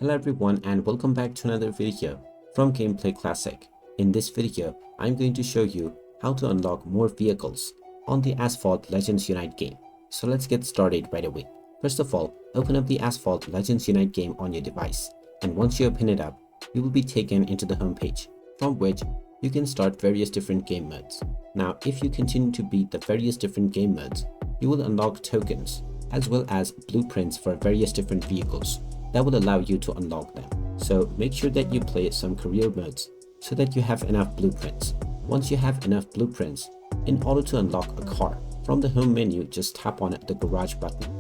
Hello everyone and welcome back to another video from Gameplay Classic. In this video, I'm going to show you how to unlock more vehicles on the Asphalt Legends Unite game. So let's get started right away. First of all, open up the Asphalt Legends Unite game on your device, and once you open it up, you will be taken into the home page, from which you can start various different game modes. Now, if you continue to beat the various different game modes, you will unlock tokens as well as blueprints for various different vehicles that will allow you to unlock them. So make sure that you play some career modes so that you have enough blueprints. Once you have enough blueprints, in order to unlock a car, from the home menu just tap on the garage button.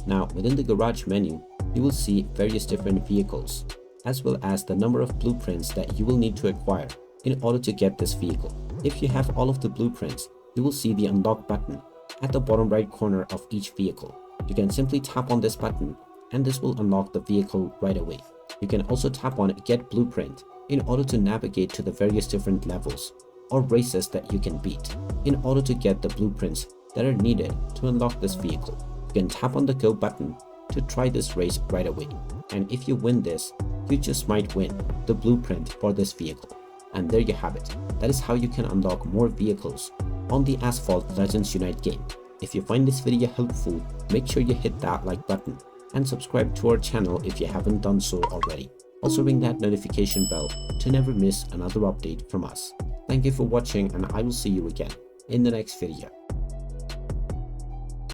Now within the garage menu, you will see various different vehicles as well as the number of blueprints that you will need to acquire in order to get this vehicle. If you have all of the blueprints, you will see the unlock button at the bottom right corner of each vehicle. You can simply tap on this button and this will unlock the vehicle right away. You can also tap on Get Blueprint in order to navigate to the various different levels or races that you can beat in order to get the blueprints that are needed to unlock this vehicle. You can tap on the Go button to try this race right away. And if you win this, you just might win the blueprint for this vehicle. And there you have it. That is how you can unlock more vehicles on the Asphalt Legends Unite game. If you find this video helpful, make sure you hit that like button and subscribe to our channel if you haven't done so already. Also ring that notification bell to never miss another update from us. Thank you for watching and I will see you again in the next video.